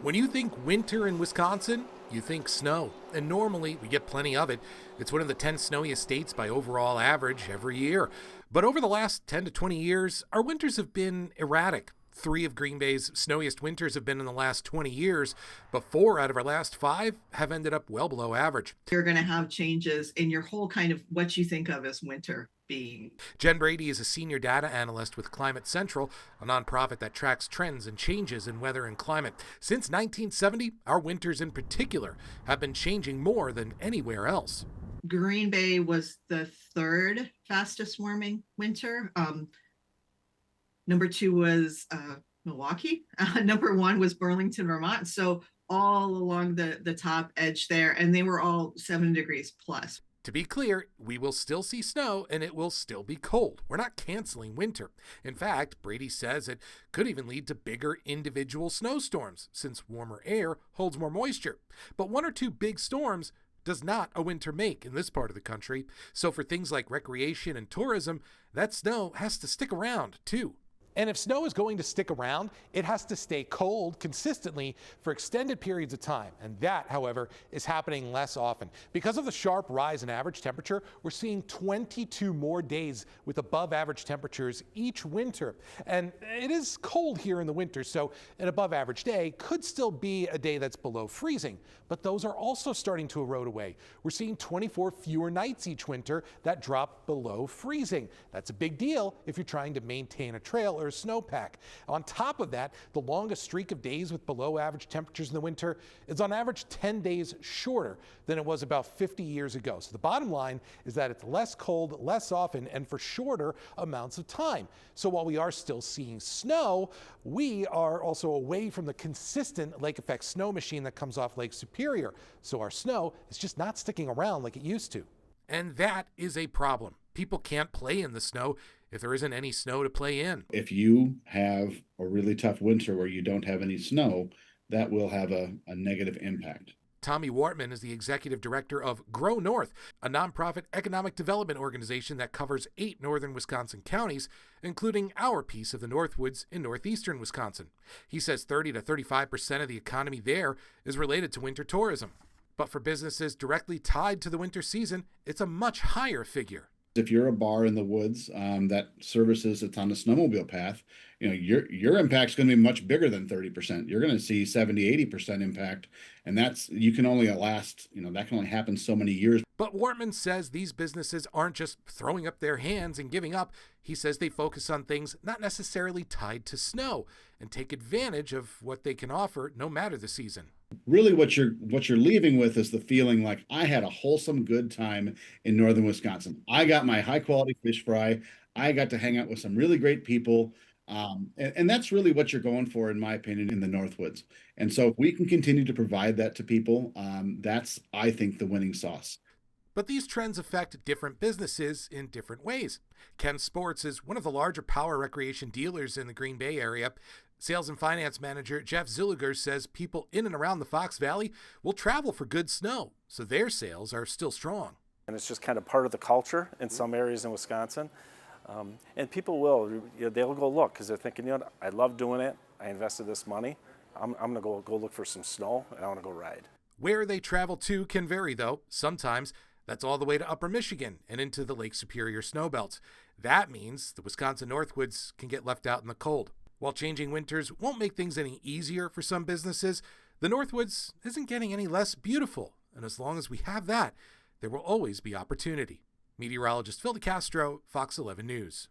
When you think winter in Wisconsin, you think snow. And normally we get plenty of it. It's one of the 10 snowiest states by overall average every year. But over the last 10 to 20 years, our winters have been erratic. 3 of Greenbay's snowiest winters have been in the last 20 years, but 4 out of our last 5 have ended up well below average. You're going to have changes in your whole kind of what you think of as winter being. Jen Brady is a senior data analyst with Climate Central, a nonprofit that tracks trends and changes in weather and climate. Since 1970, our winters in particular have been changing more than anywhere else. Greenbay was the 3rd fastest warming winter. Number 2 was Milwaukee. Number 1 was Burlington, Vermont. So all along the top edge there, and they were all 7 degrees plus. To be clear, we will still see snow and it will still be cold. We're not canceling winter. In fact, Brady says it could even lead to bigger individual snowstorms since warmer air holds more moisture. But 1 or 2 big storms does not a winter make in this part of the country. So for things like recreation and tourism, that snow has to stick around too. And if snow is going to stick around, it has to stay cold consistently for extended periods of time. And that, however, is happening less often. Because of the sharp rise in average temperature, we're seeing 22 more days with above average temperatures each winter. And it is cold here in the winter, so an above average day could still be a day that's below freezing. But those are also starting to erode away. We're seeing 24 fewer nights each winter that drop below freezing. That's a big deal if you're trying to maintain a trail or a snowpack. On top of that, the longest streak of days with below average temperatures in the winter is on average 10 days shorter than it was about 50 years ago. So the bottom line is that it's less cold, less often, and for shorter amounts of time. So while we are still seeing snow, we are also away from the consistent lake effect snow machine that comes off Lake Superior. So our snow is just not sticking around like it used to. And that is a problem. People can't play in the snow if there isn't any snow to play in. If you have a really tough winter where you don't have any snow, that will have a negative impact. Tommy Wartman is the executive director of Grow North, a nonprofit economic development organization that covers 8 northern Wisconsin counties, including our piece of the Northwoods in northeastern Wisconsin. He says 30 to 35% of the economy there is related to winter tourism. But for businesses directly tied to the winter season, it's a much higher figure. If you're a bar in the woods that services it's on a snowmobile path, your impact's going to be much bigger than 30%. You're going to see 70-80% impact, and that can only happen so many years. But Wartman says these businesses aren't just throwing up their hands and giving up. He says they focus on things not necessarily tied to snow and take advantage of what they can offer no matter the season. Really what you're leaving with is the feeling like I had a wholesome good time in northern Wisconsin. I got my high quality fish fry. I got to hang out with some really great people. And that's really what you're going for, in my opinion, in the Northwoods. And so if we can continue to provide that to people, that's, I think, the winning sauce. But these trends affect different businesses in different ways. Ken Sports is one of the larger power recreation dealers in the Green Bay area. Sales and finance manager Jeff Zilliger says people in and around the Fox Valley will travel for good snow, so their sales are still strong. And it's just kind of part of the culture in some areas in Wisconsin. And people they'll go look because they're thinking, I love doing it. I invested this money. I'm going to go look for some snow, and I want to go ride. Where they travel to can vary, though. Sometimes that's all the way to Upper Michigan and into the Lake Superior snowbelts. That means the Wisconsin Northwoods can get left out in the cold. While changing winters won't make things any easier for some businesses, the Northwoods isn't getting any less beautiful. And as long as we have that, there will always be opportunity. Meteorologist Phil DeCastro, Fox 11 News.